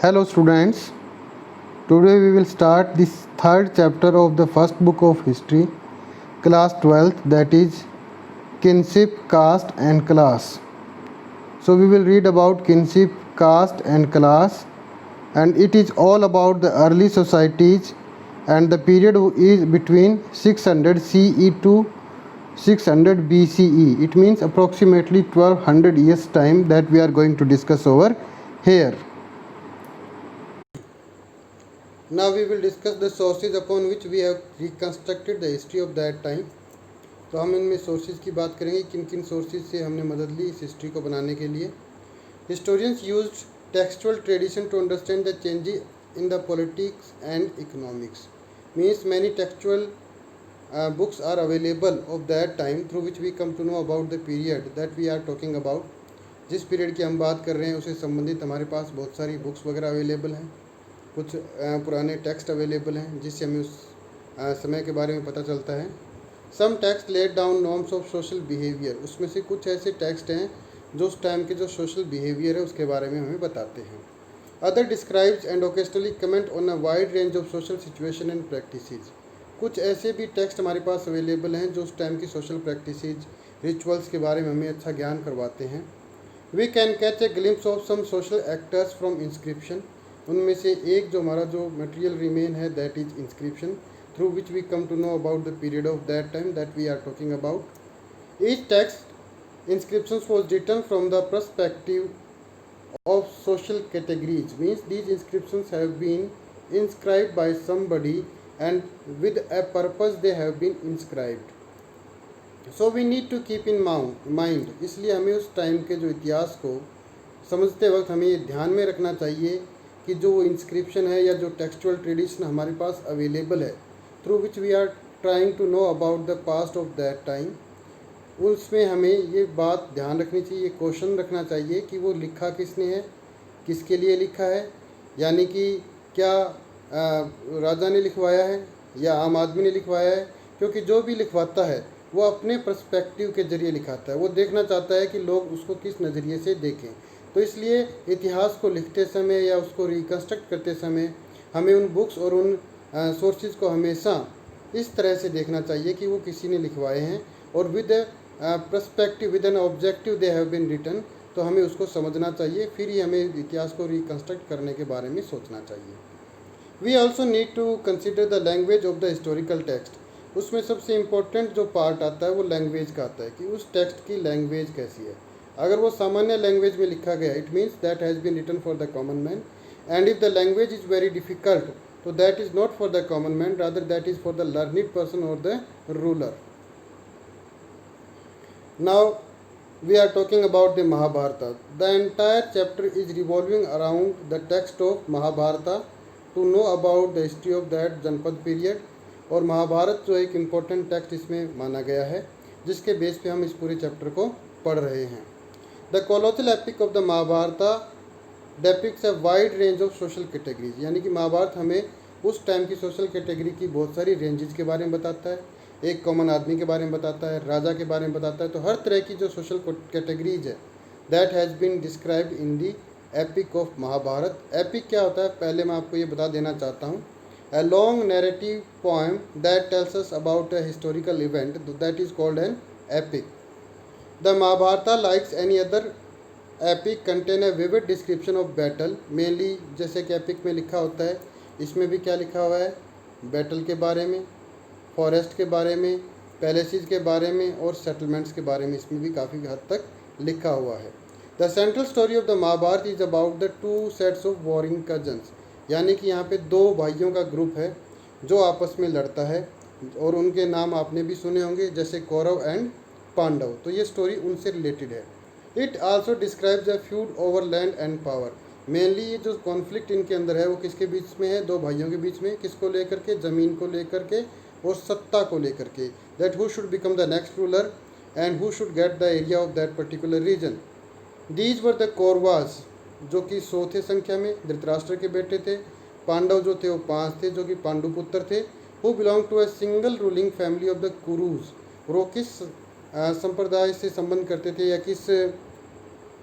Hello students, today we will start this third chapter of the first book of history, class 12th, that is kinship, caste and class. So we will read about kinship, caste and class, and it is all about the early societies and the period is between 600 CE to 600 BCE. It means approximately 1200 years time that we are going to discuss over here. Now we will discuss the sources upon which we have reconstructed the history of that time. तो हम इनमें sources की बात करेंगे, किन किन sources से हमने मदद ली इस हिस्ट्री को बनाने के लिए. Historians used textual tradition to understand the changes in the politics and economics. Means many textual books are available of that time through which we come to know about the period that we are talking about. जिस period की हम बात कर रहे हैं उससे संबंधित हमारे पास बहुत सारी बुक्स वगैरह अवेलेबल हैं, कुछ पुराने टेक्स्ट अवेलेबल हैं जिससे हमें उस समय के बारे में पता चलता है. Some text laid down norms of social behaviour. उसमें से कुछ ऐसे टेक्स्ट हैं जो उस टाइम के जो सोशल बिहेवियर है उसके बारे में हमें बताते हैं. Other describes and occasionally comment on a wide range of social situation and practices. कुछ ऐसे भी टेक्स्ट हमारे पास अवेलेबल हैं जो उस टाइम की सोशल प्रैक्टिसेस, रिचुअल्स के बारे में हमें अच्छा ज्ञान करवाते हैं. We can catch a glimpse of some social actors from inscription. उनमें से एक जो हमारा जो मटेरियल रिमेन है that is inscription, through which we come to know about the period of that time that we are talking about. Each text inscriptions was written from the perspective of social categories. Means these inscriptions have been inscribed by somebody and with a purpose they have been inscribed. So we need to keep in mind. इसलिए हमें उस time के जो इतिहास को समझते वक्त हमें ये ध्यान में रखना चाहिए कि जो इंस्क्रिप्शन है या जो टेक्सचुअल ट्रेडिशन हमारे पास अवेलेबल है through which we are trying to know about the past of that time, उसमें हमें ये बात ध्यान रखनी चाहिए, ये क्वेश्चन रखना चाहिए कि वो लिखा किसने है, किसके लिए लिखा है. यानी कि क्या राजा ने लिखवाया है या आम आदमी ने लिखवाया है. क्योंकि जो भी लिखवाता है वो अपने पर्सपेक्टिव के ज़रिए लिखाता है, वो देखना चाहता है कि लोग उसको किस नज़रिए से देखें. तो इसलिए इतिहास को लिखते समय या उसको रिकन्स्ट्रक्ट करते समय हमें उन बुक्स और उन सोर्सेज को हमेशा इस तरह से देखना चाहिए कि वो किसी ने लिखवाए हैं और with perspective, with an objective they have been written. तो हमें उसको समझना चाहिए, फिर ही हमें इतिहास को रिकन्स्ट्रक्ट करने के बारे में सोचना चाहिए. We also need to consider the language of the historical text. उसमें सबसे इम्पोर्टेंट जो पार्ट आता है वो लैंग्वेज का आता है कि उस टेक्स्ट की लैंग्वेज कैसी है. अगर वो सामान्य लैंग्वेज में लिखा गया, it means that has been written for the common man. And if the language is very difficult तो that is not for the common man, rather that is for the learned person और the ruler. Now we are talking about the Mahabharata. The entire chapter is revolving around the text of Mahabharata to know about the history of that जनपद period. और महाभारत जो एक important text इसमें माना गया है जिसके बेस पे हम इस पूरे चैप्टर को पढ़ रहे हैं. The colossal epic of the Mahabharata depicts a wide range of social categories. यानी कि महाभारत हमें उस टाइम की सोशल कैटेगरी की बहुत सारी रेंजेस के बारे में बताता है. एक कॉमन आदमी के बारे में बताता है, राजा के बारे में बताता है. तो हर तरह की जो सोशल कैटेगरीज है that has been described in the epic of Mahabharata. Epic क्या होता है पहले मैं आपको ये बता देना चाहता हूँ. A long narrative poem that tells us about a historical event that is called an epic. The Mahabharata, like any other epic, contain a vivid description of battle. Mainly जैसे कि epic में लिखा होता है, इसमें भी क्या लिखा हुआ है, बैटल के बारे में, फॉरेस्ट के बारे में, पैलेसेस के बारे में और सेटलमेंट्स के बारे में इसमें भी काफ़ी हद तक लिखा हुआ है. The central story of the Mahabharata is about the two sets of warring cousins. यानी कि यहाँ पे दो भाइयों का ग्रुप है जो आपस में लड़ता है और उनके नाम आपने भी सुने होंगे जैसे कौरव एंड पांडव. तो ये स्टोरी उनसे रिलेटेड है. It also describes a feud over land and power. Mainly ये जो कॉन्फ्लिक्ट इनके अंदर है वो किसके बीच में है, दो भाइयों के बीच में. किसको लेकर के, ज़मीन को लेकर के और सत्ता को लेकर के. That who should become the next ruler and who should get the area of that particular region. These were the Kauravas जो कि 100 थे संख्या में, धृतराष्ट्र के बेटे थे. पांडव जो थे वो 5 थे जो कि पांडुपुत्र थे. Who belong to a single ruling family of the Kurus. वो किस संप्रदाय से संबंध करते थे या किस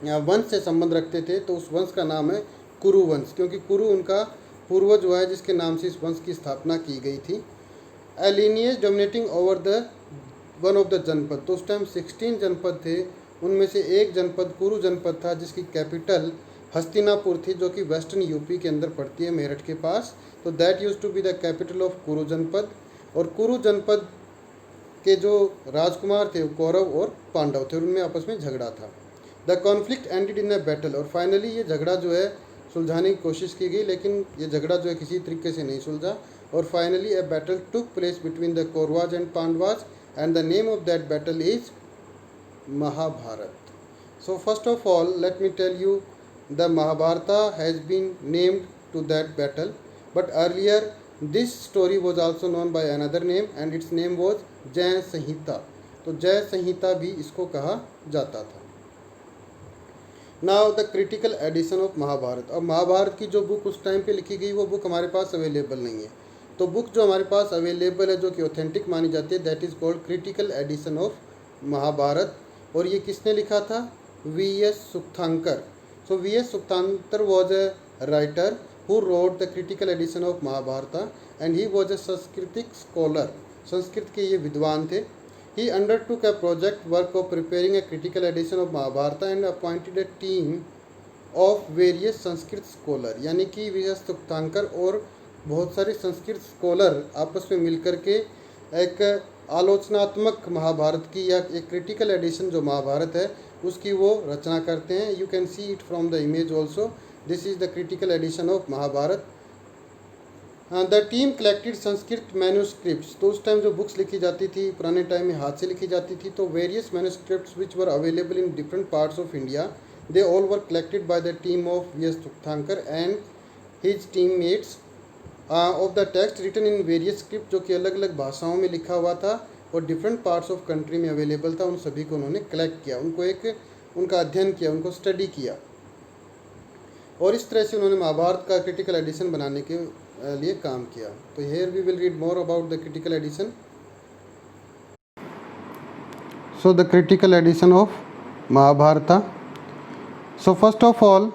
वंश से संबंध रखते थे, तो उस वंश का नाम है कुरु वंश, क्योंकि कुरु उनका पूर्वज हुआ है जिसके नाम से इस वंश की स्थापना की गई थी। A lineage dominating over the one of the janapada, तो उस टाइम 16 जनपद थे, उनमें से एक जनपद कुरु जनपद था जिसकी कैपिटल हस्तिनापुर थी, जो कि वेस्टर्न यूपी के अंदर पड़ती है, मेरठ के पास। तो that used to be the capital of Kuru Janapada. और कुरु जनपद के जो राजकुमार थे वो कौरव और पांडव थे और उनमें आपस में झगड़ा था। The conflict ended in a battle, और फाइनली ये झगड़ा जो है सुलझाने की कोशिश की गई, लेकिन ये झगड़ा जो है किसी तरीके से नहीं सुलझा। और finally a battle took place between the Kauravas and Pandavas and the name of that battle is Mahabharata. So first of all, let me tell you, the Mahabharata has been named to that battle, but earlier this story was also known by another name and its name was जय संहिता। तो जय संहिता भी इसको कहा जाता था। Now the critical edition of Mahabharat. अब महाभारत की जो बुक उस टाइम पे लिखी गई वो बुक हमारे पास अवेलेबल नहीं है। तो बुक जो हमारे पास अवेलेबल है जो कि ऑथेंटिक मानी जाती है, that is called critical edition of Mahabharata. और ये किसने लिखा था? V.S. सुक्तांकर। So V.S. सुक्तांकर was a writer who wrote the critical edition of Mahabharata and he was a Sanskritic scholar। Sanskrit के ये विद्वान थे। He undertook a project work of preparing a critical edition of Mahabharata and appointed a team of various Sanskrit scholar, यानी कि V.S. सुक्तांकर और बहुत सारे Sanskrit scholar आपस में मिलकर के एक आलोचनात्मक महाभारत की या एक क्रिटिकल एडिशन जो महाभारत है उसकी वो रचना करते हैं। You can see it from the image also, this is the critical edition of Mahabharata. The team collected Sanskrit manuscripts, तो उस टाइम जो बुक्स लिखी जाती थी पुराने टाइम में हाथ से लिखी जाती थी, तो various manuscripts which were available in different parts of India, they all were collected by the team of V.S. Sukthankar and his teammates of the text written in various script, जो कि अलग अलग भाषाओं में लिखा हुआ था और डिफरेंट पार्ट्स ऑफ कंट्री में अवेलेबल था। उन सभी को उन्होंने कलेक्ट किया, उनको एक उनका अध्ययन किया, उनको स्टडी किया और इस तरह से उन्होंने महाभारत का क्रिटिकल एडिशन बनाने के लिए काम किया। तो here we will read more about the critical edition. So the critical edition of Mahabharata. So first of all,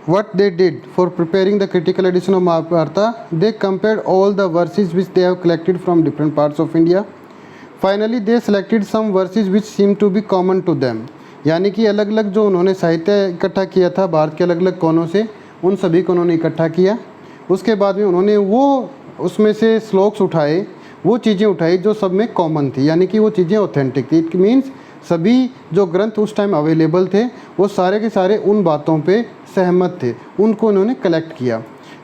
what they did for preparing the critical edition of Mahabharata, they compared all the verses which they have collected from different parts of India. Finally they selected some verses which seemed to be common to them, यानी कि अलग अलग जो उन्होंने साहित्य इकट्ठा किया था भारत के अलग अलग कोनों से, उन सभी को उन्होंने इकट्ठा किया। उसके बाद में उन्होंने वो उसमें से श्लोक्स उठाए, वो चीज़ें उठाई जो सब में कॉमन थी, यानी कि वो चीज़ें ऑथेंटिक थी। इट मीन्स सभी जो ग्रंथ उस टाइम अवेलेबल थे वो सारे के सारे उन बातों पे सहमत थे, उनको उन्होंने कलेक्ट किया।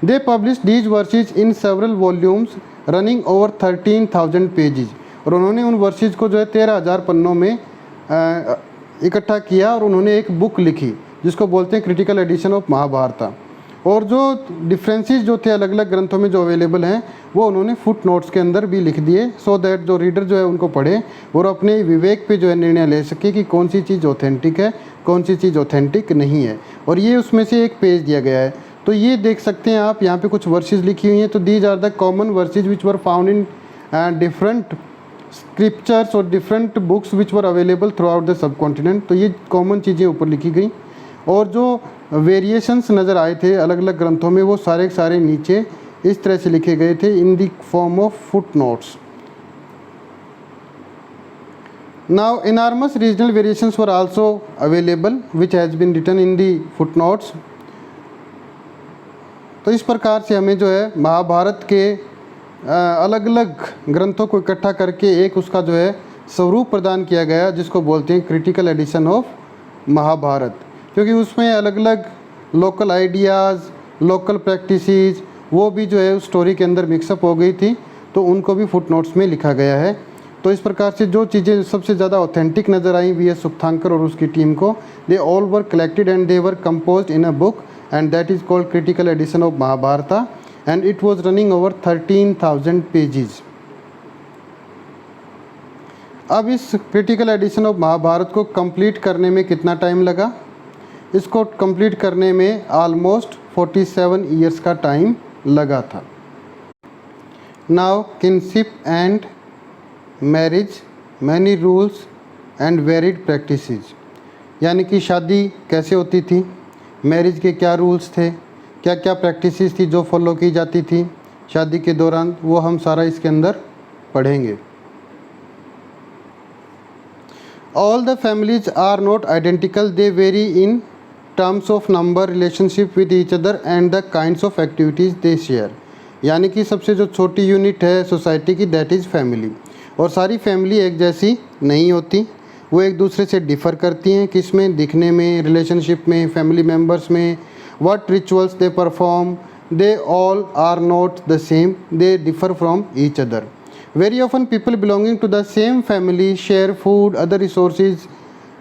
They publish these versus in several volumes running over 13,000 pages, और उन्होंने उन वर्सेज को जो है 13,000 पन्नों में इकट्ठा किया और उन्होंने एक बुक लिखी जिसको बोलते हैं क्रिटिकल एडिशन ऑफ महाभारत। और जो डिफरेंसेस जो थे अलग अलग ग्रंथों में जो अवेलेबल हैं वो उन्होंने फुट नोट्स के अंदर भी लिख दिए, सो दैट जो रीडर जो है उनको पढ़े और अपने विवेक पे जो है निर्णय ले सके कि कौन सी चीज़ ऑथेंटिक है, कौन सी चीज़ ऑथेंटिक नहीं है। और ये उसमें से एक पेज दिया गया है, तो ये देख सकते हैं आप, यहाँ पे कुछ वर्सेस लिखी हुई हैं। तो these are the common verses which were found in different scriptures और different books which were available throughout the subcontinent. तो ये कॉमन चीज़ें ऊपर लिखी गई और जो वेरिएशंस नज़र आए थे अलग अलग ग्रंथों में वो सारे के सारे नीचे इस तरह से लिखे गए थे in the form of foot notes. Now enormous regional variations were also available which has been written in the footnotes। तो इस प्रकार से हमें जो है महाभारत के अलग अलग ग्रंथों को इकट्ठा करके एक उसका जो है स्वरूप प्रदान किया गया जिसको बोलते हैं क्रिटिकल एडिशन ऑफ महाभारत, क्योंकि उसमें अलग अलग लोकल आइडियाज़, लोकल प्रैक्टिसेस वो भी जो है उस स्टोरी के अंदर मिक्सअप हो गई थी, तो उनको भी फुटनोट्स में लिखा गया है। तो इस प्रकार से जो चीज़ें सबसे ज़्यादा ऑथेंटिक नज़र आई V.S. सुक्तांकर और उसकी टीम को, they all were collected and they were composed in a book and that is called critical edition of Mahabharata and it was running over 13,000 pages. अब इस क्रिटिकल एडिशन ऑफ महाभारत को कंप्लीट करने में कितना टाइम लगा? इसको कंप्लीट करने में ऑलमोस्ट 47 ईयर्स का टाइम लगा था। Now kinship and marriage, many rules and varied practices, यानी कि शादी कैसे होती थी, मैरिज के क्या रूल्स थे, क्या क्या प्रैक्टिसेस थी जो फॉलो की जाती थी शादी के दौरान, वो हम सारा इसके अंदर पढ़ेंगे। All the families are not identical, they vary in terms of number, relationship with each other and the kinds of activities they share. यानी कि सबसे जो छोटी यूनिट है सोसाइटी की, दैट इज़ फैमिली। और सारी फैमिली एक जैसी नहीं होती, वो एक दूसरे से डिफ़र करती हैं। किस में? दिखने में, रिलेशनशिप में, फैमिली मेम्बर्स में, what rituals they perform, they all are not the same, they differ from each other. Very often people belonging to the same family share food, other resources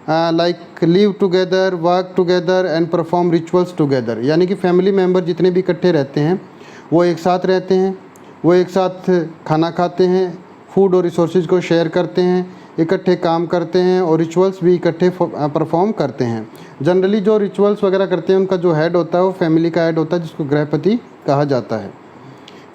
like live together, work together and perform rituals together. यानी कि family member जितने भी इकट्ठे रहते हैं वो एक साथ रहते हैं, वो एक साथ खाना खाते हैं, फूड और रिसोर्सेज को शेयर करते हैं, इकट्ठे काम करते हैं और रिचुअल्स भी इकट्ठे परफॉर्म करते हैं। जनरली जो रिचुअल्स वगैरह करते हैं उनका जो हेड होता है वो फैमिली का हेड होता है, जिसको गृहपति कहा जाता है।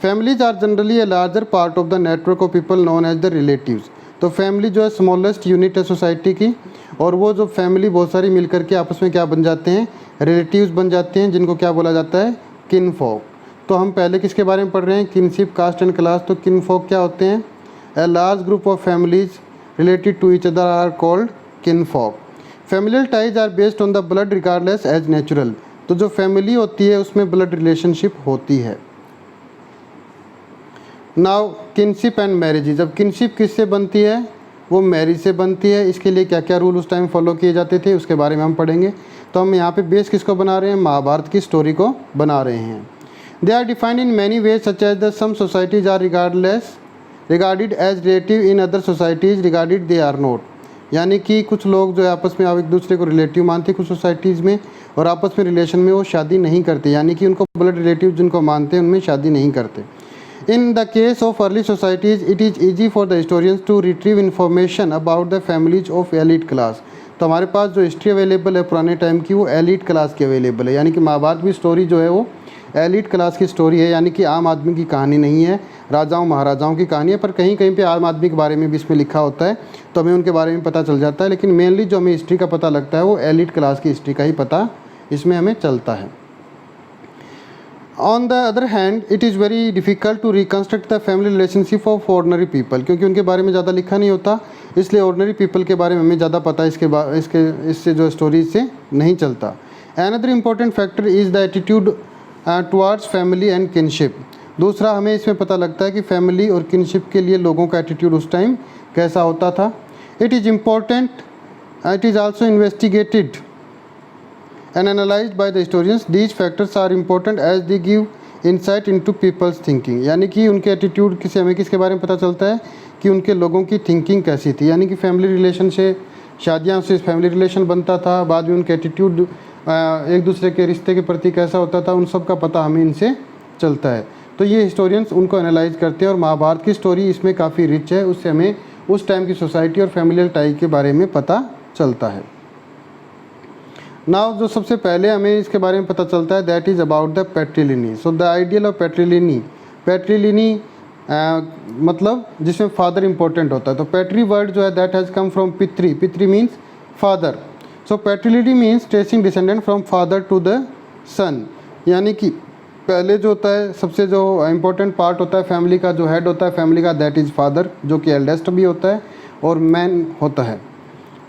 Families are generally a larger part of the network of people known as the relatives. तो फैमिली जो है स्मॉलेस्ट यूनिट है सोसाइटी की, और वो जो फैमिली बहुत सारी मिलकर के आपस में क्या बन जाते हैं? रिलेटिव्स बन जाते हैं, जिनको क्या बोला जाता है? किनफोक। तो हम पहले किसके बारे में पढ़ रहे हैं? Kinship, caste and class. तो किनफोक क्या होते हैं? A large group of families related to each other are called kinfolk. Familial ties are based on the blood regardless as natural. तो जो फैमिली होती है उसमें ब्लड रिलेशनशिप होती है। Now kinship and marriages. अब किनशिप किससे बनती है? वो मैरिज से बनती है। इसके लिए क्या क्या रूल उस टाइम फॉलो किए जाते थे उसके बारे में हम पढ़ेंगे। तो हम यहाँ पे बेस किसको बना रहे हैं? महाभारत की स्टोरी को बना रहे हैं। They are defined in many ways such as the some societies are regarded as relative, in other societies regarded they are not. यानी कि कुछ लोग जो है आपस में एक दूसरे को रिलेटिव मानते हैं कुछ सोसाइटीज़ में, और आपस में रिलेशन में वो शादी नहीं करते, यानी कि उनको ब्लड रिलेटिव जिनको मानते हैं उनमें शादी नहीं करते। In the case of early societies it is easy for the historians to retrieve information about the families of elite class. तो हमारे पास जो हिस्ट्री अवेलेबल है पुराने टाइम की वो एलिट क्लास की अवेलेबल है। यानी कि महाभारत की स्टोरी जो है वो एलिट क्लास की स्टोरी है, यानी कि आम आदमी की कहानी नहीं है, राजाओं महाराजाओं की कहानी है। पर कहीं कहीं पे आम आदमी के बारे में भी इसमें लिखा होता है तो हमें उनके बारे में पता चल जाता है, लेकिन मेनली जो हमें हिस्ट्री का पता लगता है वो एलिट क्लास की हिस्ट्री का ही पता इसमें हमें चलता है। On the other hand it is very difficult to reconstruct the family relationship of ordinary people, क्योंकि उनके बारे में ज़्यादा लिखा नहीं होता, इसलिए ऑर्डनरी पीपल के बारे में हमें ज़्यादा पता इससे जो स्टोरीज से नहीं चलता। Another important factor is the attitude towards family and kinship. दूसरा हमें इसमें पता लगता है कि फैमिली और किनशिप के लिए लोगों का एटीट्यूड उस टाइम कैसा होता था। It is important, it is also investigated and analyzed by the historians. These factors are important as they give insight into people's thinking. यानी कि उनके एटीट्यूड किसे हमें किसके बारे में पता चलता है कि उनके लोगों की थिंकिंग कैसी थी। यानी कि फैमिली रिलेशन से, शादियाँ से फैमिली रिलेशन बनता था, बाद में उनके एटीट्यूड एक दूसरे के रिश्ते के प्रति कैसा होता था, उन सब का पता हमें इनसे चलता है। तो ये हिस्टोरियंस उनको एनालाइज करते हैं और महाभारत की स्टोरी इसमें काफ़ी रिच है, उससे हमें उस टाइम की सोसाइटी और फैमिलियल टाई के बारे में पता चलता है। नाउ जो सबसे पहले हमें इसके बारे में पता चलता है that is about the patriliny. So the ideal of patriliny मतलब जिसमें फादर इंपॉर्टेंट होता है। तो पैट्री वर्ड जो है that has come from pitri, pitri means father. So patriliny means tracing descendant from father to the son. यानी कि पहले जो होता है सबसे जो इम्पोर्टेंट पार्ट होता है फैमिली का, जो हेड होता है फैमिली का दैट इज़ फादर, जो कि एल्डेस्ट भी होता है और मैन होता है,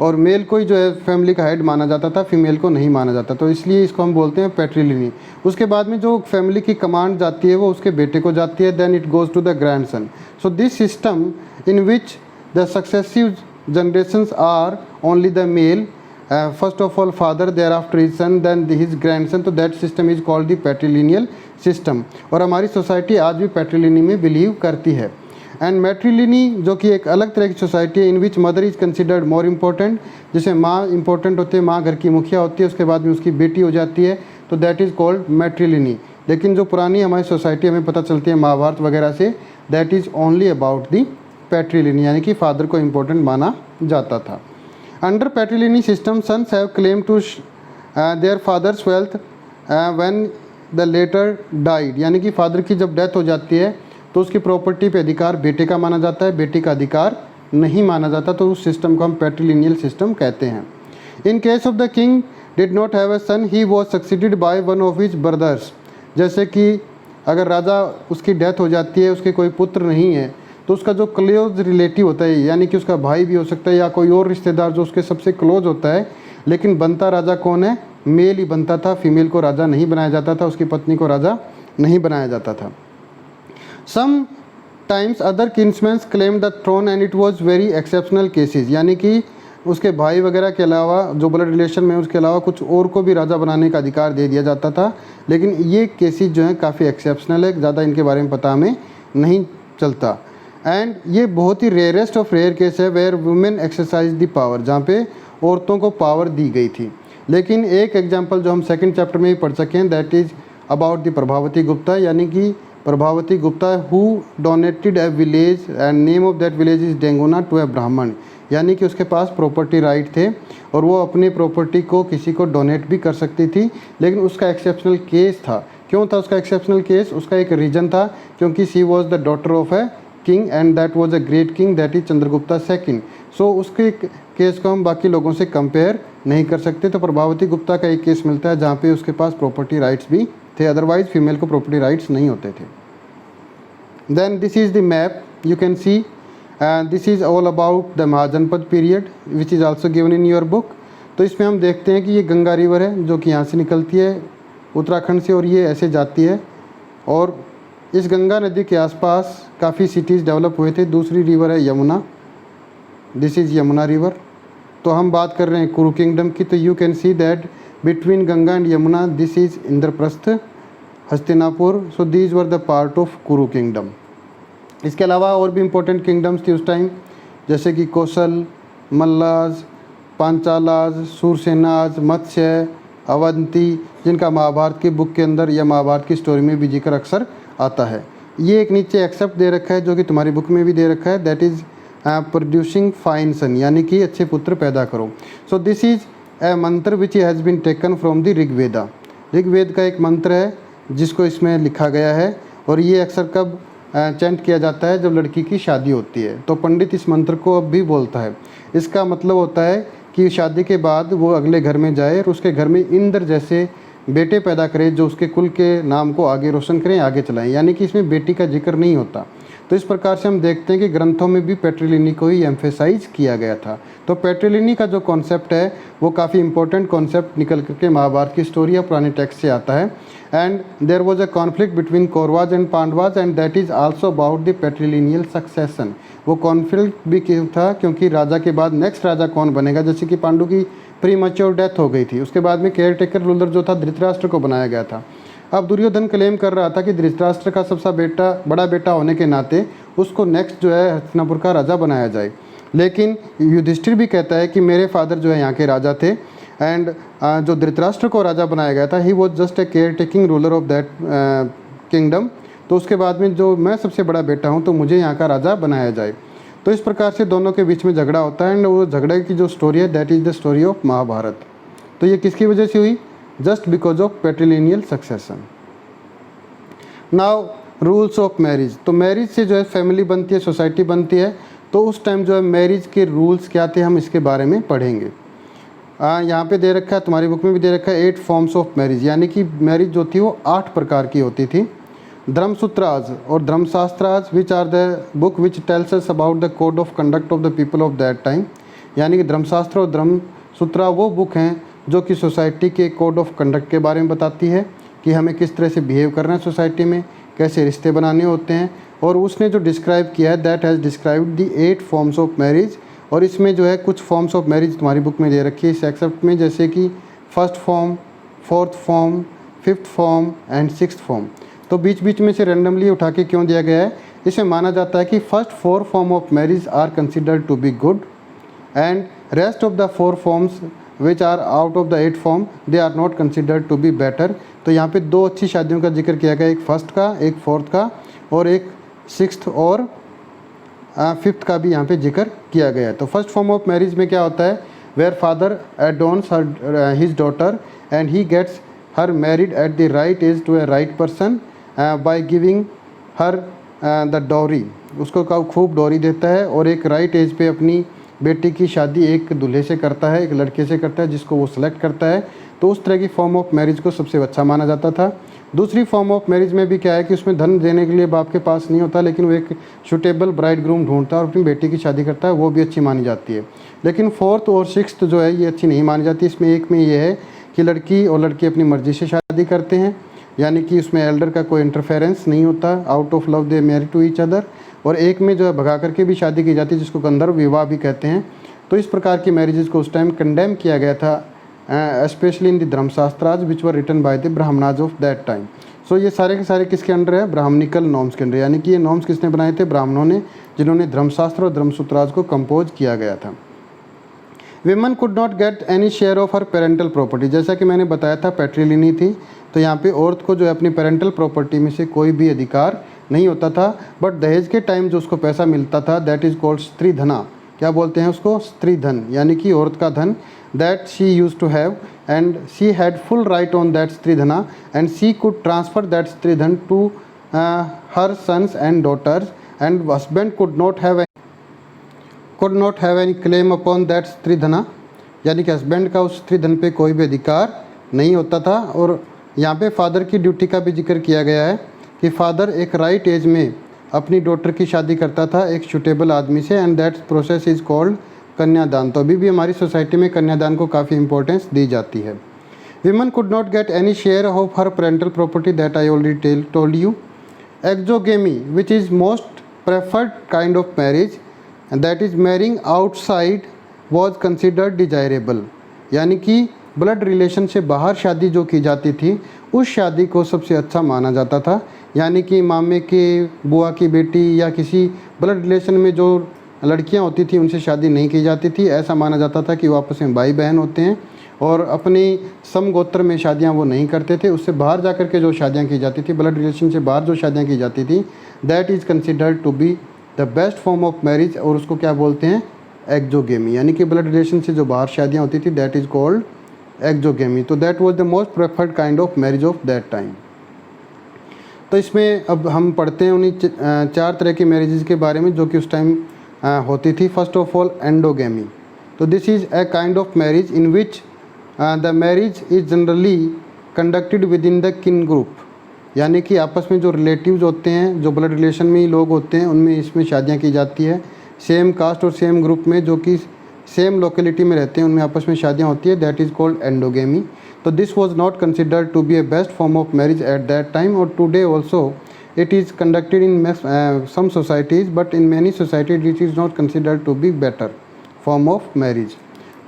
और मेल को ही जो है फैमिली का हेड माना जाता था, फीमेल को नहीं माना जाता। तो इसलिए इसको हम बोलते हैं पैट्रिलिनी। उसके बाद में जो फैमिली की कमांड जाती है वो उसके बेटे को जाती है, then it goes to the grandson. So this system in which the successive generations are only the male, first of all father, thereafter his son, then his grandson. तो that system is called the patrilineal system. और हमारी society आज भी पैट्रिलिनी में believe करती है। And मैट्रिलिनी जो कि एक अलग तरह की सोसाइटी है, in which mother is considered more important, जिसमें माँ इंपॉर्टेंट होती है, माँ घर की मुखिया होती है, उसके बाद में उसकी बेटी हो जाती है, तो दैट इज़ कॉल्ड मैट्रिलिनी। लेकिन जो पुरानी हमारी सोसाइटी हमें पता चलती है महाभारत वगैरह से, that is only about the patriliny, यानी कि फादर को इम्पोर्टेंट माना जाता था। Under patriliny system sons have claim to their fathers wealth when the latter died. यानी कि फादर की जब डेथ हो जाती है तो उसकी प्रॉपर्टी पे अधिकार बेटे का माना जाता है, बेटी का अधिकार नहीं माना जाता। तो उस सिस्टम को हम पैट्रिलिनियल सिस्टम कहते हैं। In case of the king did not have a son, he was succeeded by one of his brothers. जैसे कि अगर राजा उसकी डेथ हो जाती है, उसके कोई पुत्र नहीं है, तो उसका जो क्लोज रिलेटिव होता है, यानी कि उसका भाई भी हो सकता है या कोई और रिश्तेदार जो उसके सबसे क्लोज होता है, लेकिन बनता राजा कौन है? मेल ही बनता था, फीमेल को राजा नहीं बनाया जाता था, उसकी पत्नी को राजा नहीं बनाया जाता था। Sometimes other kinsmans claim the throne and it was very exceptional cases, यानी कि उसके भाई वगैरह के अलावा, जो ब्लड रिलेशन में, उसके अलावा कुछ और को भी राजा बनाने का अधिकार दे दिया जाता था। लेकिन ये केसेस जो हैं काफ़ी एक्सेप्शनल है, ज़्यादा इनके बारे में पता हमें नहीं चलता। एंड ये बहुत ही रेयरेस्ट ऑफ रेयर केस है where women exercise the power, जहाँ पे औरतों को पावर दी गई थी। लेकिन एक एग्जाम्पल जो हम सेकेंड चैप्टर में ही पढ़ सकें, that is about the Prabhavati Gupta, यानी कि Prabhavati Gupta who donated a village and name of that village is Danguna to a Brahman, यानी कि उसके पास प्रॉपर्टी राइट थे और वो अपनी प्रॉपर्टी को किसी को डोनेट भी कर सकती थी। लेकिन उसका एक्सेप्शनल केस था। क्यों था उसका एक्सेप्शनल केस? उसका एक रीज़न था, क्योंकि she was the daughter of a king and that was a great king, that is Chandragupta second. सो उसके केस को हम बाकी लोगों से कंपेयर नहीं कर सकते। तो प्रभावती गुप्ता का एक केस मिलता है जहाँ पे उसके पास प्रॉपर्टी राइट्स भी थे, अदरवाइज फीमेल को प्रॉपर्टी राइट्स नहीं होते थे। Then this is the map you can see, this is all about the mahajanapada period which is also given in your book. तो इसमें हम देखते हैं कि ये गंगा रिवर है जो कि यहाँ से निकलती है उत्तराखंड से और ये ऐसे जाती है, और इस गंगा नदी के आसपास काफ़ी सिटीज़ डेवलप हुए थे। दूसरी रिवर है Yamuna, this is Yamuna river. तो हम बात कर रहे हैं कुरु किंगडम की, तो you can see that between Ganga and Yamuna this is Indraprastha, Hastinapur. So these were the part of कुरु किंगडम। इसके अलावा और भी इम्पोर्टेंट किंगडम्स थी उस टाइम, जैसे कि कौशल, मल्लाज, पांचालाज, सूरसेनाज, मत्स्य, अवंती, जिनका महाभारत की बुक के अंदर या महाभारत की स्टोरी में भी जिक्र अक्सर आता है। ये एक नीचे एक्सेप्ट दे रखा है जो कि तुम्हारी बुक में भी दे रखा है, दैट इज़ प्रोड्यूसिंग फाइन सन, यानी कि अच्छे पुत्र पैदा करो। So this is a mantra which has been taken from the Rigveda. Rigveda का एक मंत्र है जिसको इसमें लिखा गया है, और ये अक्सर कब चैंट किया जाता है? जब लड़की की शादी होती है, तो पंडित इस मंत्र को अब भी बोलता है। इसका मतलब होता है कि शादी के बाद वो अगले घर में जाए और उसके घर में इंद्र जैसे बेटे पैदा करे जो उसके कुल के नाम को आगे रोशन करें, आगे चलाएं, यानी कि इसमें बेटी का जिक्र नहीं होता। तो इस प्रकार से हम देखते हैं कि ग्रंथों में भी पैट्रिलिनी को ही एम्फेसाइज किया गया था। तो पैट्रिलिनी का जो कॉन्सेप्ट है वो काफ़ी इंपॉर्टेंट कॉन्सेप्ट निकल करके महाभारत की स्टोरी या पुराने टेक्स्ट से आता है। And there was a conflict between Kauravas and Pandavas and that is also about the patrilineal succession. वो कॉन्फ्लिक्ट भी क्यों था? क्योंकि राजा के बाद नेक्स्ट राजा कौन बनेगा, जैसे कि पांडु की प्रीमैच्योर डेथ हो गई थी, उसके बाद में केयर टेकर रूलर जो था धृतराष्ट्र को बनाया गया था। अब दुर्योधन क्लेम कर रहा था कि धृतराष्ट्र का सबसे बड़ा बेटा होने के नाते उसको नेक्स्ट जो है हस्तिनापुर का राजा बनाया जाए। लेकिन युधिष्ठिर भी कहता है कि मेरे फादर जो है यहाँ के राजा थे, एंड जो धृतराष्ट्र को राजा बनाया गया था he was just a care taking ruler of that kingdom. तो उसके बाद में जो मैं सबसे बड़ा बेटा हूँ तो मुझे यहाँ का राजा बनाया जाए। तो इस प्रकार से दोनों के बीच में झगड़ा होता है, एंड वो झगड़े की जो स्टोरी है that is the story of Mahabharata. तो ये किसकी वजह से हुई? Just because of patrilineal succession. Now rules of marriage. तो मैरिज से जो है फैमिली बनती है, सोसाइटी बनती है। तो उस टाइम जो है मैरिज के रूल्स क्या थे, हम इसके बारे में पढ़ेंगे। यहाँ पे दे रखा है, तुम्हारी बुक में भी दे रखा है 8 फॉर्म्स ऑफ मैरिज, यानी कि मैरिज जो थी वो 8 प्रकार की होती थी। धर्मसूत्राज और Dharmashastras which are the book which tells us about the code of conduct of the people of that time, यानी कि धर्मशास्त्र और धर्मसूत्रा वो बुक हैं जो कि सोसाइटी के कोड ऑफ कंडक्ट के बारे में बताती है कि हमें किस तरह से बिहेव करना है सोसाइटी में, कैसे रिश्ते बनाने होते हैं। और उसने जो डिस्क्राइब किया है that has described the 8 forms of marriage. और इसमें जो है कुछ फॉर्म्स ऑफ मैरिज तुम्हारी बुक में दे रखी है इस एक्सेप्ट में, जैसे कि 1st form, 4th form, 5th form and 6th form. तो बीच बीच में से रैंडमली उठा के क्यों दिया गया है? इसमें माना जाता है कि first 4 form of marriage are considered to be good and rest of the 4 forms which are out of the 8 form they are not considered to be better. तो यहाँ पे 2 अच्छी शादियों का जिक्र किया गया, एक 1st का, एक 4th का, और एक 6th और 5th का भी यहाँ पे जिक्र किया गया है। तो फर्स्ट फॉर्म ऑफ मैरिज में क्या होता है? Where father adorns his daughter and he gets her married at the right age to a right person by giving her the dowry. उसको खूब डॉरी देता है और एक राइट एज पे अपनी बेटी की शादी एक दूल्हे से करता है, एक लड़के से करता है जिसको वो सिलेक्ट करता है। तो उस तरह की फॉर्म ऑफ मैरिज को सबसे अच्छा माना जाता था। दूसरी फॉर्म ऑफ मैरिज में भी क्या है कि उसमें धन देने के लिए बाप के पास नहीं होता, लेकिन वो एक सुटेबल ब्राइड ग्रूम ढूंढता है और अपनी बेटी की शादी करता है, वो भी अच्छी मानी जाती है। लेकिन फोर्थ और सिक्स्थ जो है ये अच्छी नहीं मानी जाती। इसमें एक में ये है कि लड़की और लड़की अपनी मर्ज़ी से शादी करते हैं, यानी कि उसमें एल्डर का कोई इंटरफेरेंस नहीं होता, out of love they marry to each other. और एक में जो है भगा करके भी शादी की जाती है, जिसको गंधर्व विवाह भी कहते हैं। तो इस प्रकार की मैरिजेस को उस टाइम कंडेम किया गया था, specially in the Dharmashastras which were written by the Brahmanas of that time. सो ये सारे के सारे किसके अंडर है? ब्राह्मणिकल नॉर्म्स के अंडर, यानी कि ये नॉर्म्स किसने बनाए थे? ब्राह्मणों ने, जिन्होंने धर्मशास्त्र और धर्मसूत्राज को कंपोज किया गया था। Women could not get any share of her parental property, जैसा कि मैंने बताया था पैट्रिलिनी थी, तो यहाँ पे औरत को जो है अपनी पेरेंटल प्रॉपर्टी में से कोई भी अधिकार नहीं होता था। बट दहेज के टाइम जो उसको पैसा मिलता था दैट इज़ कॉल्ड स्त्रीधना। क्या बोलते हैं उसको? स्त्रीधन, यानी कि औरत का धन, that she use to have and she had full right on that stridhana and she could transfer that stridhan to her sons and daughters and husband could not have any claim upon that stridhana, यानी कि husband का उस स्त्रीधन पे कोई भी अधिकार नहीं होता था। और यहाँ पे फादर की ड्यूटी का भी जिक्र किया गया है कि फादर एक राइट एज में अपनी डॉटर की शादी करता था एक सूटेबल आदमी से, and that process is called कन्यादान। तो अभी भी हमारी सोसाइटी में कन्यादान को काफ़ी इंपॉर्टेंस दी जाती है। Women could not get any share of her parental property that I already told you. Exogamy which is most preferred kind of marriage that is marrying outside was considered desirable, यानी कि blood relation से बाहर शादी जो की जाती थी उस शादी को सबसे अच्छा माना जाता था। यानी कि मामे के बुआ की बेटी या किसी ब्लड रिलेशन में जो लड़कियां होती थी उनसे शादी नहीं की जाती थी। ऐसा माना जाता था कि वो आपस में भाई बहन होते हैं और अपनी समगोत्र में शादियां वो नहीं करते थे। उससे बाहर जा कर के जो शादियां की जाती थी, ब्लड रिलेशन से बाहर जो शादियां की जाती थी, that is considered to be the best form of marriage, और उसको क्या बोलते हैं? एक्सोगेमी, यानी कि ब्लड रिलेशन से जो बाहर शादियाँ होती थी दैट इज़ कॉल्ड एक्सोगेमी। तो that was the most preferred kind of marriage of that time. तो इसमें अब हम पढ़ते हैं उन्हीं 4 तरह की मैरिजेस के बारे में जो कि उस टाइम होती थी। First of all endogamy. तो this is a kind of marriage in which the marriage is generally conducted within the kin group, यानी कि आपस में जो रिलेटिव्स होते हैं, जो ब्लड रिलेशन में ही लोग होते हैं, उनमें इसमें शादियाँ की जाती है। सेम कास्ट और सेम ग्रुप में जो कि सेम लोकेलिटी में रहते हैं उनमें आपस में शादियाँ होती है, दैट इज़ कॉल्ड एंडोगेमी। तो this was not considered to be a best form of marriage at that time, और today also it is conducted in some societies, but in many societies it is not considered to be better form of marriage.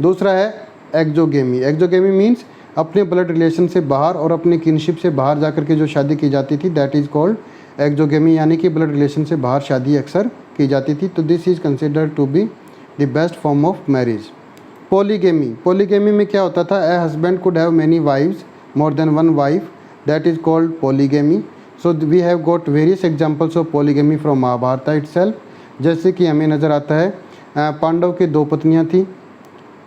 दूसरा है exogamy. Exogamy means अपने blood relation से बाहर और अपने kinship से बाहर जाकर के जो शादी की जाती थी दैट इज़ कॉल्ड एक्सोगेमी, यानी कि ब्लड रिलेशन से बाहर शादी अक्सर की जाती थी। तो this is considered to be the best form of marriage. Polygamy. Polygamy में क्या होता था? A husband could have many wives, more than one wife, that is called polygamy. So we have got various examples of polygamy from Mahabharata itself. जैसे कि हमें नज़र आता है पांडव के 2 पत्नियाँ थी,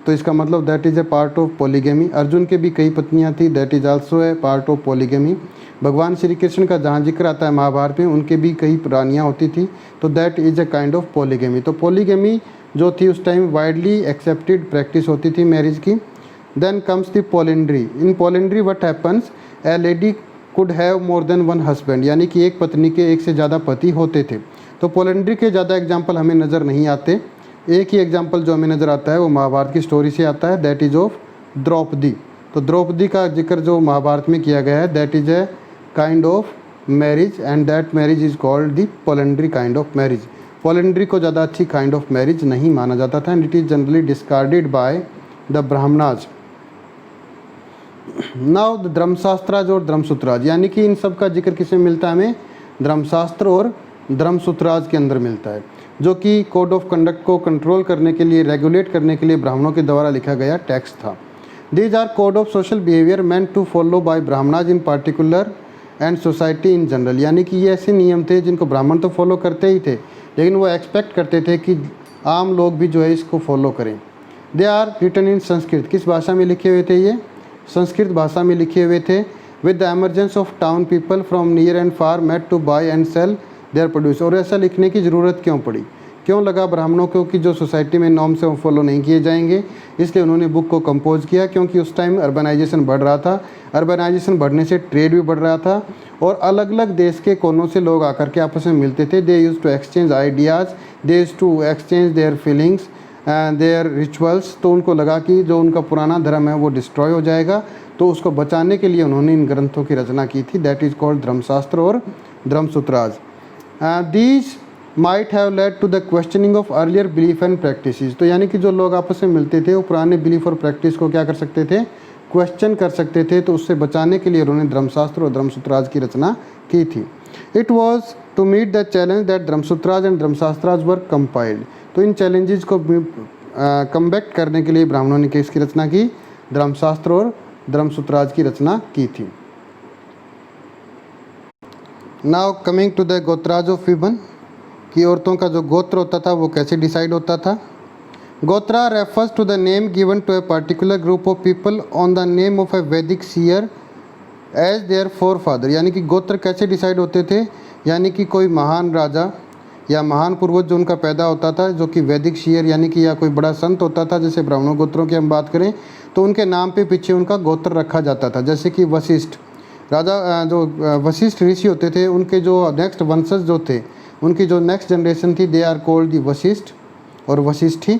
तो इसका मतलब that is A part of polygamy. Arjun के भी कई पत्नियाँ थी, that is also a part of polygamy. भगवान श्री कृष्ण का जहाँ जिक्र आता है महाभारत में, उनके भी कई रानियाँ होती थी, तो that is a kind of polygamy. तो पॉलीगेमी जो थी उस टाइम वाइडली एक्सेप्टेड प्रैक्टिस होती थी मैरिज की। Then comes the polyandry. In polyandry what happens, a lady could have more than one husband, यानी कि एक पत्नी के एक से ज़्यादा पति होते थे। तो पॉलिंड्री के ज़्यादा एग्जाम्पल हमें नज़र नहीं आते। एक ही एग्जाम्पल जो हमें नज़र आता है वो महाभारत की स्टोरी से आता है, दैट इज़ ऑफ द्रौपदी। तो द्रौपदी का जिक्र जो महाभारत में किया गया है that is a kind of marriage, and that marriage is called the polyandry kind of marriage. Polyandry को ज़्यादा अच्छी काइंड ऑफ मैरिज नहीं माना जाता था, and it is generally discarded by the Brahmanas. Now the Dharmashastras और धर्मसूत्राज, यानी कि इन सब का जिक्र किसमें मिलता है? हमें धर्मशास्त्र और धर्मसूत्राज के अंदर मिलता है, जो कि कोड ऑफ कंडक्ट को कंट्रोल करने के लिए, रेगुलेट करने के लिए ब्राह्मणों के द्वारा लिखा गया टेक्स्ट था। These are code of social behaviour meant to follow by Brahmanas in particular and society in general, यानी कि ये ऐसे नियम थे जिनको ब्राह्मण तो फॉलो करते ही थे, लेकिन वो एक्सपेक्ट करते थे कि आम लोग भी जो है इसको फॉलो करें। They are written in Sanskrit. किस भाषा में लिखे हुए थे ये? संस्कृत भाषा में लिखे हुए थे। With the emergence of town people from near and far met to buy and sell their produce. और ऐसा लिखने की ज़रूरत क्यों पड़ी? क्यों लगा ब्राह्मणों को कि जो सोसाइटी में नॉर्म्स हैं वो फॉलो नहीं किए जाएंगे, इसलिए उन्होंने बुक को कंपोज किया। क्योंकि उस टाइम अर्बनाइजेशन बढ़ रहा था, अर्बनाइजेशन बढ़ने से ट्रेड भी बढ़ रहा था और अलग अलग देश के कोनों से लोग आकर के आपस में मिलते थे। They use to exchange ideas, they use to exchange their feelings, their rituals. तो उनको लगा कि जो उनका पुराना धर्म है वो डिस्ट्रॉय हो जाएगा, तो उसको बचाने के लिए उन्होंने इन ग्रंथों की रचना की थी। दैट इज़ कॉल्ड धर्मशास्त्र और Dharmasutras. These might have led to the questioning of earlier belief and practices. तो यानी कि जो लोग आपस में मिलते थे वो पुराने बिलीफ और प्रैक्टिस को क्या कर सकते थे, क्वेश्चन कर सकते थे। तो उससे बचाने के लिए उन्होंने धर्मशास्त्र और धर्मसूत्राज की रचना की थी। It was to meet the challenge that Dharmasutras and Dharmashastras were compiled. तो इन चैलेंजेस को कम्बैक्ट करने के लिए ब्राह्मणों ने किसकी रचना की, धर्मशास्त्र और धर्मसूत्राज की रचना की थी। Now coming to the gotras of women, कि औरतों का जो गोत्र होता था वो कैसे डिसाइड होता था। Gotra refers to the name given to a particular group of people on the name of a Vedic seer as their forefather. यानी कि गोत्र कैसे डिसाइड होते थे, यानी कि कोई महान राजा या महान पूर्वज जो उनका पैदा होता था, जो कि वैदिक शीयर यानी कि या कोई बड़ा संत होता था, जैसे ब्राह्मणों गोत्रों की हम बात करें तो उनके नाम पे पीछे उनका गोत्र रखा जाता था। जैसे कि वशिष्ठ राजा, जो वशिष्ठ ऋषि होते थे, उनके जो नेक्स्ट वंशज जो थे, उनकी जो नेक्स्ट जनरेशन थी, they are called the Vashishtha और वशिष्ठी।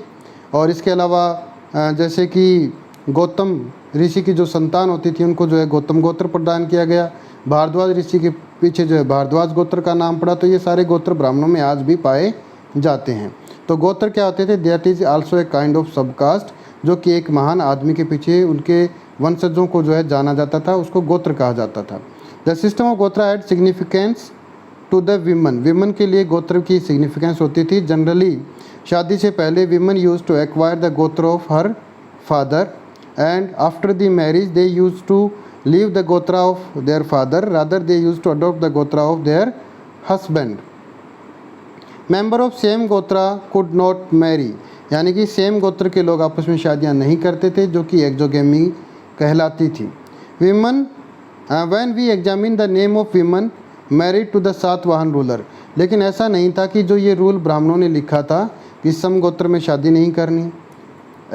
और इसके अलावा जैसे कि गौतम ऋषि की जो संतान होती थी उनको जो है गौतम गोत्र प्रदान किया गया। भारद्वाज ऋषि के पीछे जो है भारद्वाज गोत्र का नाम पड़ा। तो ये सारे गोत्र ब्राह्मणों में आज भी पाए जाते हैं। तो गोत्र क्या होते थे, that is also a kind of subcaste, जो कि एक महान आदमी के पीछे उनके वंशजों को जो है जाना जाता था, उसको गोत्र कहा जाता था। The system of gotra had significance to the women. Women के लिए गोत्र की सिग्निफिकेंस होती थी। जनरली शादी से पहले women use to acquire the gotra of her father and after the marriage they use to leave the gotra of their father, rather they use to adopt the gotra of their husband. Member of same gotra could not marry, यानी कि same गोत्र के लोग आपस में शादियां नहीं करते थे, जो कि एक्सोगेमी कहलाती थी। Women when we examine the name of women married to the Satavahana ruler. लेकिन ऐसा नहीं था कि जो ये रूल ब्राह्मणों ने लिखा था कि सम गोत्र में शादी नहीं करनी,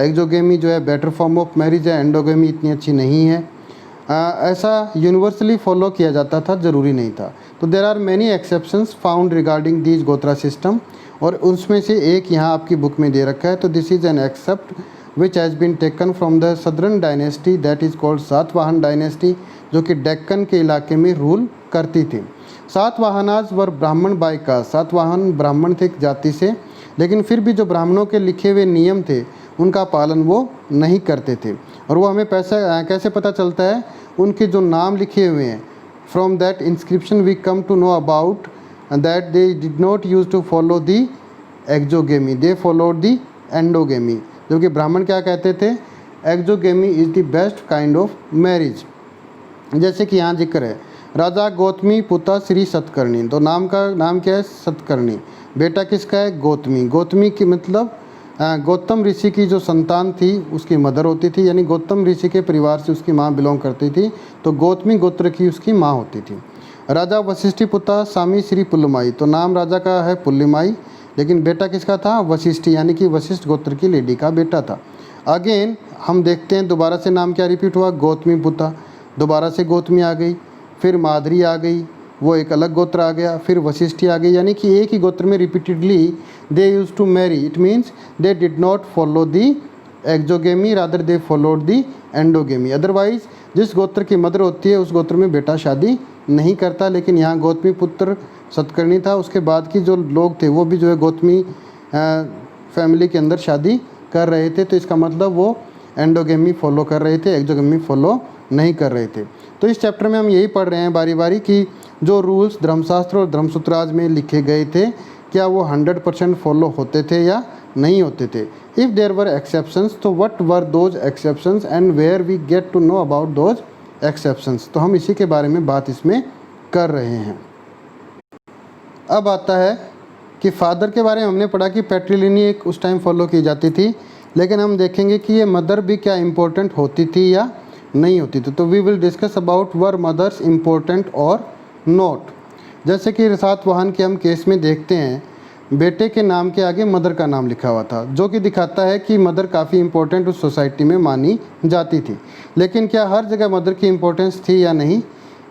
एक्सोगेमी जो है बेटर फॉर्म ऑफ मैरिज है, एंडोगेमी इतनी अच्छी नहीं है, ऐसा यूनिवर्सली फॉलो किया जाता था, ज़रूरी नहीं था। तो there are many exceptions found regarding this gotra system, और उसमें से एक यहाँ आपकी बुक में दे रखा है। तो this is an excerpt which has been taken from the southern dynasty that is called Satavahana dynasty, जो कि डेक्कन के इलाके में रूल करती थी। सातवाहनाज वर ब्राह्मण बाय कास्ट, सातवाहन ब्राह्मण थे जाति से, लेकिन फिर भी जो ब्राह्मणों के लिखे हुए नियम थे उनका पालन वो नहीं करते थे। और वो हमें कैसे पता चलता है, उनके जो नाम लिखे हुए हैं। From that inscription we come to know about that they did not use to follow the exogamy, they followed the endogamy. जो कि ब्राह्मण क्या कहते थे, exogamy is the best kind of marriage. जैसे कि यहाँ जिक्र है, राजा गौतमी पुता श्री सतकर्णी। तो नाम क्या है, सतकर्णी। बेटा किसका है, गौतमी। गौतमी की मतलब गौतम ऋषि की जो संतान थी उसकी मदर होती थी, यानी गौतम ऋषि के परिवार से उसकी माँ बिलोंग करती थी, तो गौतमी गोत्र की उसकी माँ होती थी। राजा वशिष्ठी पुता स्वामी श्री पुल्लमाई। तो नाम राजा का है पुल्लिमाई, लेकिन बेटा किसका था, वशिष्ठी, यानी कि वशिष्ठ गोत्र की लेडी का बेटा था। अगेन हम देखते हैं दोबारा से नाम क्या रिपीट हुआ, गौतमी पुता। दोबारा से गौतमी आ गई, फिर माधुरी आ गई, वो एक अलग गोत्र आ गया, फिर वशिष्ठी आ गई। यानी कि एक ही गोत्र में repeatedly they use to marry, it means they did not follow the exogamy, rather they followed the endogamy. Otherwise जिस गोत्र की मदर होती है उस गोत्र में बेटा शादी नहीं करता। लेकिन यहाँ गौतमी पुत्र सतकर्णी था, उसके बाद की जो लोग थे वो भी जो है गौतमी फैमिली के अंदर शादी कर रहे थे। तो इसका मतलब वो एंडोगेमी फॉलो कर रहे थे, एक्सोगेमी फॉलो नहीं कर रहे थे। तो इस चैप्टर में हम यही पढ़ रहे हैं बारी बारी कि जो रूल्स धर्मशास्त्र और धर्मसूत्राज में लिखे गए थे क्या वो 100% फॉलो होते थे या नहीं होते थे। इफ़ देयर वर एक्सेप्शंस, तो what were those exceptions and where we get to know about those exceptions. तो हम इसी के बारे में बात इसमें कर रहे हैं। अब आता है कि फादर के बारे में हमने पढ़ा कि पैट्रिलिनी एक उस टाइम फॉलो की जाती थी, लेकिन हम देखेंगे कि ये मदर भी क्या इम्पोर्टेंट होती थी या नहीं होती थी। तो we will discuss about were mothers important और नॉट। जैसे कि सातवाहन के हम केस में देखते हैं बेटे के नाम के आगे मदर का नाम लिखा हुआ था, जो कि दिखाता है कि मदर काफ़ी इम्पोर्टेंट उस सोसाइटी में मानी जाती थी। लेकिन क्या हर जगह मदर की इम्पोर्टेंस थी या नहीं,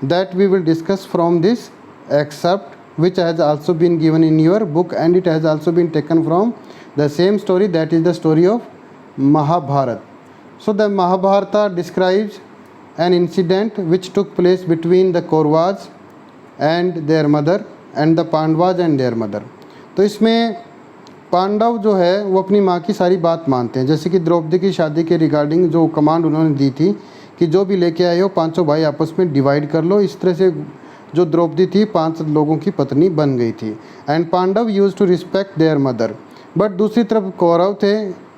that we will discuss from this excerpt which has also been given in your book and it has also been taken from the same story, that is the story of Mahabharata. So the Mahabharata describes an incident which took place between the Kauravas and their mother and the Pandavas and their mother. तो इसमें पांडव जो है वो अपनी माँ की सारी बात मानते हैं, जैसे कि द्रौपदी की शादी के रिगार्डिंग जो कमांड उन्होंने दी थी कि जो भी लेके आए हो पांचों भाई आपस में डिवाइड कर लो, इस तरह से जो द्रौपदी थी 5 लोगों की पत्नी बन गई थी. And Pandava use to respect their mother. But दूसरी तरफ कौरव थे,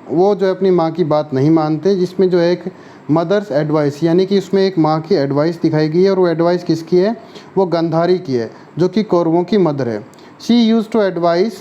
वो जो है अपनी माँ की बात नहीं मानते, जिसमें जो है एक मदर्स एडवाइस, यानी कि उसमें एक माँ की एडवाइस दिखाई गई है, और वो एडवाइस किसकी है, वो गंधारी की है, जो कि कौरवों की मदर है. She use to advise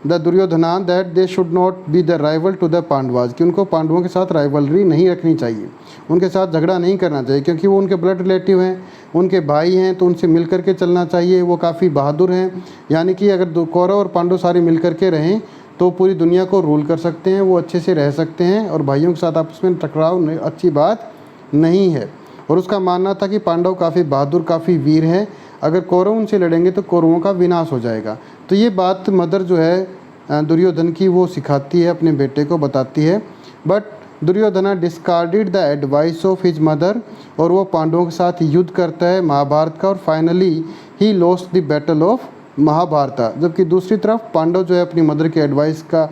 the Duryodhana that they should not be the rival to the Pandavas, कि उनको पांडवों के साथ राइवलरी नहीं रखनी चाहिए, उनके साथ झगड़ा नहीं करना चाहिए, क्योंकि वो उनके ब्लड रिलेटिव हैं, उनके भाई हैं, तो उनसे मिल करके चलना चाहिए. वो काफ़ी बहादुर हैं, यानी कि अगर कौरव और पांडव सारे मिल करके रहें तो पूरी दुनिया को रूल कर सकते हैं, वो अच्छे से रह सकते हैं, और भाइयों के साथ आपस में टकराव अच्छी बात नहीं है. और उसका मानना था कि पांडव काफ़ी बहादुर, काफ़ी वीर हैं, अगर कौरव उनसे लड़ेंगे तो कौरवों का विनाश हो जाएगा. तो ये बात मदर जो है दुर्योधन की वो सिखाती है, अपने बेटे को बताती है. But Duryodhana discarded the advice of his mother, और वो पांडवों के साथ युद्ध करता है महाभारत का, और finally he lost the battle of Mahabharata. जबकि दूसरी तरफ पांडव जो है अपनी मदर के एडवाइस का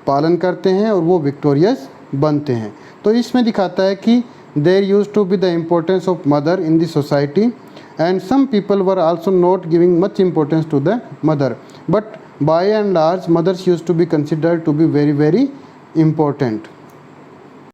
पालन करते हैं और वो विक्टोरियस बनते हैं. तो इसमें दिखाता है कि there use to be the importance of mother in the society, and some people were also not giving much importance to the mother, but by and large mothers use to be considered to be very very important.